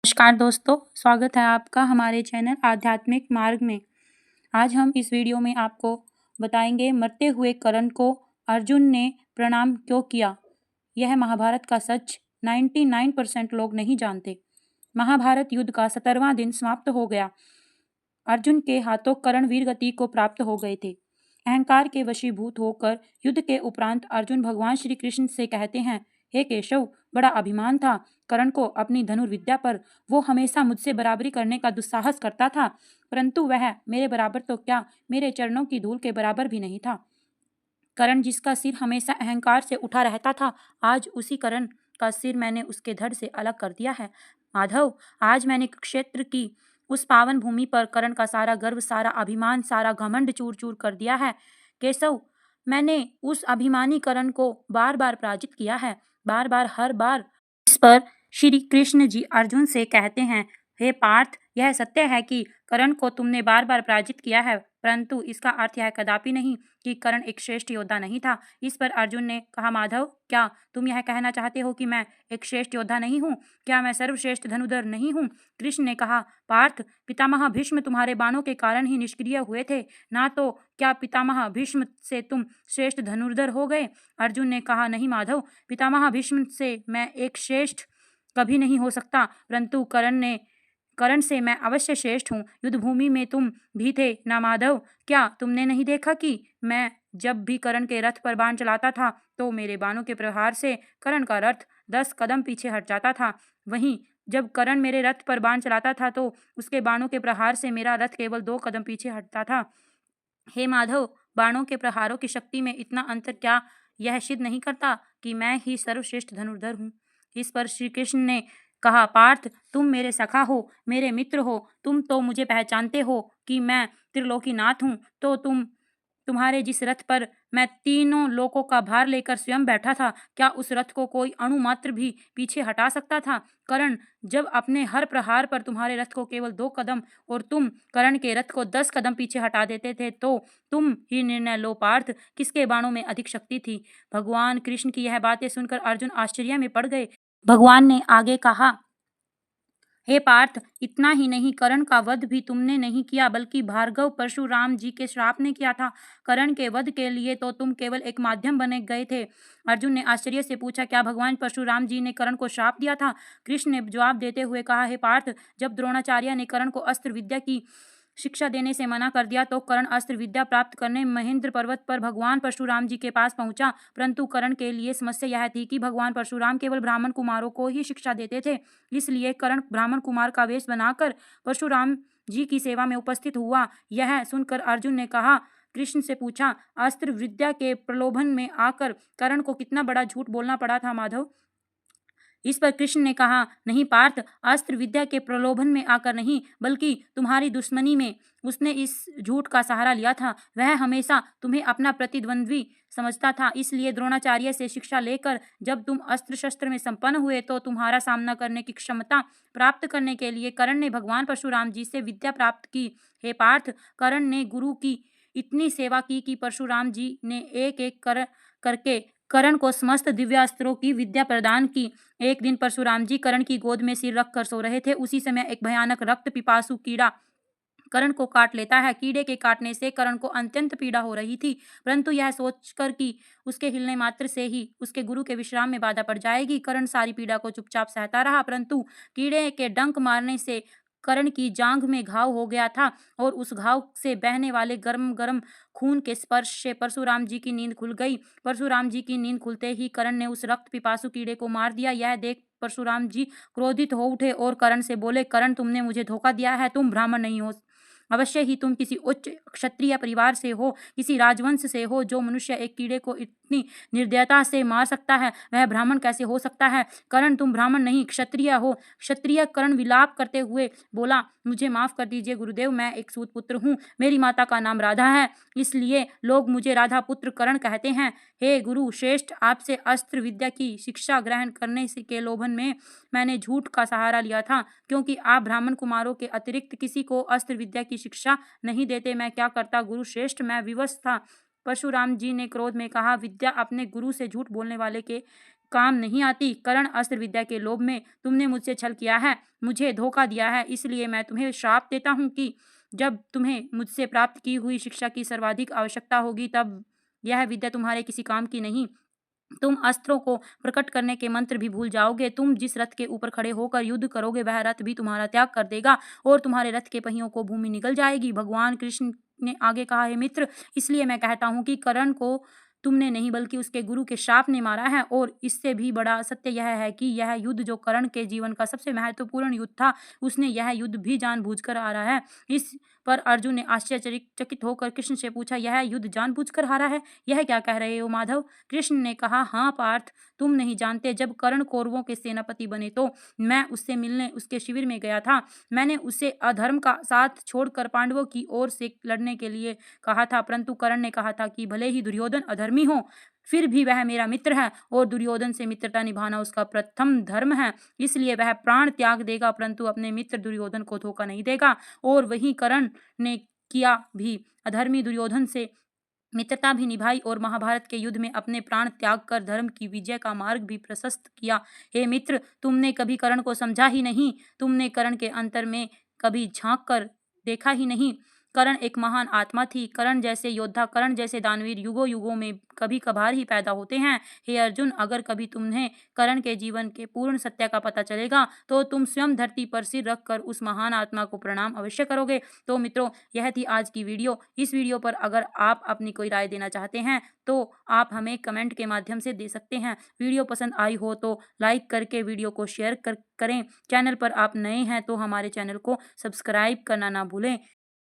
नमस्कार दोस्तों, स्वागत है आपका हमारे चैनल आध्यात्मिक मार्ग में। आज हम इस वीडियो में आपको बताएंगे मरते हुए कर्ण को अर्जुन ने प्रणाम क्यों किया। यह महाभारत का सच 99% लोग नहीं जानते। महाभारत युद्ध का 17वां दिन समाप्त हो गया। अर्जुन के हाथों कर्ण वीरगति को प्राप्त हो गए थे। अहंकार के वशीभूत होकर युद्ध के उपरांत अर्जुन भगवान श्री कृष्ण से कहते हैं, हे केशव, बड़ा अभिमान था कर्ण को अपनी धनुर्विद्या पर। वो हमेशा मुझसे बराबरी करने का दुस्साहस करता था, परंतु वह मेरे बराबर तो क्या, मेरे चरणों की धूल के बराबर भी नहीं था। कर्ण जिसका सिर हमेशा अहंकार से उठा रहता था, आज उसी कर्ण का सिर मैंने उसके धड़ से अलग कर दिया है। माधव, आज मैंने कुरुक्षेत्र की उस पावन भूमि पर कर्ण का सारा गर्व, सारा अभिमान, सारा घमंड चूर चूर कर दिया है। केशव, मैंने उस अभिमानी कर्ण को बार बार पराजित किया है, बार बार, हर बार। इस पर श्री कृष्ण जी अर्जुन से कहते हैं, हे पार्थ, यह सत्य है कि कर्ण को तुमने बार बार पराजित किया है, परंतु इसका अर्थ यह कदापि नहीं कि कर्ण एक श्रेष्ठ योद्धा नहीं था। इस पर अर्जुन ने कहा, माधव, क्या तुम यह कहना चाहते हो कि मैं एक श्रेष्ठ योद्धा नहीं हूँ? क्या मैं सर्वश्रेष्ठ धनुधर नहीं हूँ? कृष्ण ने कहा, पार्थ, पितामह भीष्म तुम्हारे बाणों के कारण ही निष्क्रिय हुए थे, ना तो क्या पितामह भीष्म से तुम श्रेष्ठ धनुर्धर हो गए? अर्जुन ने कहा, नहीं माधव, पितामह भीष्म से मैं एक श्रेष्ठ कभी नहीं हो सकता, परंतु कर्ण से मैं अवश्य श्रेष्ठ हूँ। युद्ध भूमि में तुम भी थे ना माधव? क्या तुमने नहीं देखा कि मैं जब भी कर्ण के रथ पर बाण चलाता था तो मेरे बाणों के प्रहार से कर्ण का रथ 10 कदम पीछे हट जाता था। वहीं जब कर्ण मेरे रथ पर बाण चलाता था तो उसके बाणों के प्रहार से मेरा रथ केवल 2 कदम पीछे हटता था। हे माधव, बाणों के प्रहारों की शक्ति में इतना अंतर क्या यह सिद्ध नहीं करता कि मैं ही सर्वश्रेष्ठ धनुर्धर हूँ? इस पर श्री कृष्ण ने कहा, पार्थ, तुम मेरे सखा हो, मेरे मित्र हो, तुम तो मुझे पहचानते हो कि मैं त्रिलोकीनाथ हूँ, तो तुम्हारे जिस रथ पर मैं तीनों लोकों का भार लेकर स्वयं बैठा था, क्या उस रथ को कोई अणु मात्र भी पीछे हटा सकता था? कर्ण जब अपने हर प्रहार पर तुम्हारे रथ को केवल 2 कदम और तुम कर्ण के रथ को 10 कदम पीछे हटा देते थे, तो तुम ही निर्णय लो पार्थ, किसके बाणों में अधिक शक्ति थी? भगवान कृष्ण की यह बातें सुनकर अर्जुन आश्चर्य में पड़ गए। भगवान ने आगे कहा, हे पार्थ, इतना ही नहीं, कर्ण का वध भी तुमने नहीं किया, बल्कि भार्गव परशुराम जी के श्राप ने किया था। कर्ण के वध के लिए तो तुम केवल एक माध्यम बने गए थे। अर्जुन ने आश्चर्य से पूछा, क्या भगवान परशुराम जी ने कर्ण को श्राप दिया था? कृष्ण ने जवाब देते हुए कहा, हे पार्थ, जब द्रोणाचार्य ने कर्ण को अस्त्र विद्या की शिक्षा देने से मना कर दिया तो कर्ण अस्त्र विद्या प्राप्त करने महेंद्र पर्वत पर भगवान परशुराम जी के पास पहुंचा, परंतु कर्ण के लिए समस्या यह थी कि भगवान परशुराम केवल ब्राह्मण कुमारों को ही शिक्षा देते थे। इसलिए कर्ण ब्राह्मण कुमार का वेश बनाकर परशुराम जी की सेवा में उपस्थित हुआ। यह सुनकर अर्जुन ने कहा, कृष्ण से पूछा, अस्त्र विद्या के प्रलोभन में आकर कर्ण को कितना बड़ा झूठ बोलना पड़ा था माधव? इस पर कृष्ण ने कहा, नहीं पार्थ, अस्त्र विद्या के प्रलोभन में आकर नहीं, बल्कि तुम्हारी दुश्मनी में उसने इस झूठ का सहारा लिया था। वह हमेशा तुम्हें अपना प्रतिद्वंद्वी समझता था, इसलिए द्रोणाचार्य से शिक्षा लेकर जब तुम अस्त्र शस्त्र में संपन्न हुए तो तुम्हारा सामना करने की क्षमता प्राप्त करने के लिए कर्ण ने भगवान परशुराम जी से विद्या प्राप्त की। हे पार्थ, कर्ण ने गुरु की इतनी सेवा की कि परशुराम जी ने एक एक करके कर्ण को समस्त दिव्यास्त्रों की विद्या प्रदान की। एक दिन परशुराम जी कर्ण की गोद में सिर रख कर सो रहे थे। उसी समय एक भयानक रक्त पिपासु कीड़ा कर्ण को काट लेता है। कीड़े के काटने से कर्ण को अत्यंत पीड़ा हो रही थी, परंतु यह सोचकर कि उसके हिलने मात्र से ही उसके गुरु के विश्राम में बाधा पड़ जाएगी, कर्ण सारी पीड़ा को चुपचाप सहता रहा। परंतु कीड़े के डंक मारने से कर्ण की जांघ में घाव हो गया था और उस घाव से बहने वाले गर्म गर्म खून के स्पर्श से परशुराम जी की नींद खुल गई। परशुराम जी की नींद खुलते ही कर्ण ने उस रक्त पिपासु कीड़े को मार दिया। यह देख परशुराम जी क्रोधित हो उठे और कर्ण से बोले, कर्ण, तुमने मुझे धोखा दिया है, तुम ब्राह्मण नहीं हो। अवश्य ही तुम किसी उच्च क्षत्रिय परिवार से हो, किसी राजवंश से हो। जो मनुष्य एक कीड़े को इतनी निर्दयता से मार सकता है, वह ब्राह्मण कैसे हो सकता है? कर्ण, तुम ब्राह्मण नहीं क्षत्रिय हो। क्षत्रिय कर्ण विलाप करते हुए बोला, मुझे माफ कर दीजिए गुरुदेव, मैं एक सूत पुत्र हूँ, मेरी माता का नाम राधा है, इसलिए लोग मुझे राधा पुत्र कर्ण कहते हैं। हे गुरु श्रेष्ठ, आपसे अस्त्र विद्या की शिक्षा ग्रहण करने के लोभन में मैंने झूठ का सहारा लिया था, क्योंकि आप ब्राह्मण कुमारों के अतिरिक्त किसी को अस्त्र विद्या की शिक्षा नहीं देते। मैं क्या करता गुरु श्रेष्ठ, मैं विवश था। परशुराम जी ने क्रोध में कहा, विद्या अपने गुरु से झूठ बोलने वाले के काम नहीं आती। कर्ण, अस्त्र विद्या के लोभ में तुमने मुझसे छल किया है, मुझे धोखा दिया है, इसलिए मैं तुम्हें श्राप देता हूँ कि जब तुम्हें मुझसे प्राप्त की हुई शिक्षा की सर्वाधिक आवश्यकता होगी, तब यह विद्या तुम्हारे किसी काम की नहीं। तुम अस्त्रों को प्रकट करने के मंत्र भी भूल जाओगे। तुम जिस रथ के ऊपर खड़े होकर युद्ध करोगे, वह रथ भी तुम्हारा त्याग कर देगा और तुम्हारे रथ के पहियों को भूमि निगल जाएगी। भगवान कृष्ण ने आगे कहा, हे मित्र, इसलिए मैं कहता हूँ कि कर्ण को तुमने नहीं बल्कि उसके गुरु के श्राप ने मारा है। और इससे भी बड़ा सत्य यह है कि यह युद्ध जो कर्ण के जीवन का सबसे महत्वपूर्ण युद्ध था, उसने यह युद्ध भी जानबूझकर हारा है। इस पर अर्जुन ने आश्चर्यचकित होकर कृष्ण से पूछा, यह युद्ध जानबूझकर हारा है? यह क्या कह रहे हो माधव? कृष्ण ने कहा, हाँ पार्थ, तुम नहीं जानते। जब कर्ण कौरवों के सेनापति बने तो मैं उससे मिलने उसके शिविर में गया था। मैंने उसे अधर्म का साथ छोड़कर पांडवों की ओर से लड़ने के लिए कहा था, परंतु कर्ण ने कहा था कि भले ही दुर्योधन अधर्मी हो, फिर भी वह मेरा मित्र है और दुर्योधन से मित्रता निभाना उसका प्रथम धर्म है। इसलिए वह प्राण त्याग देगा, परंतु अपने मित्र दुर्योधन को धोखा नहीं देगा। और वही कर्ण ने किया भी। अधर्मी दुर्योधन से मित्रता भी निभाई और महाभारत के युद्ध में अपने प्राण त्याग कर धर्म की विजय का मार्ग भी प्रशस्त किया। हे मित्र, तुमने कभी कर्ण को समझा ही नहीं। तुमने कर्ण के अंतर में कभी झांक कर देखा ही नहीं। कर्ण एक महान आत्मा थी। कर्ण जैसे योद्धा, कर्ण जैसे दानवीर युगों युगों में कभी कभार ही पैदा होते हैं। हे अर्जुन, अगर कभी तुम्हें कर्ण के जीवन के पूर्ण सत्य का पता चलेगा, तो तुम स्वयं धरती पर सिर रखकर उस महान आत्मा को प्रणाम अवश्य करोगे। तो मित्रों, यह थी आज की वीडियो। इस वीडियो पर अगर आप अपनी कोई राय देना चाहते हैं, तो आप हमें कमेंट के माध्यम से दे सकते हैं। वीडियो पसंद आई हो तो लाइक करके वीडियो को शेयर करें। चैनल पर आप नए हैं तो हमारे चैनल को सब्सक्राइब करना ना भूलें।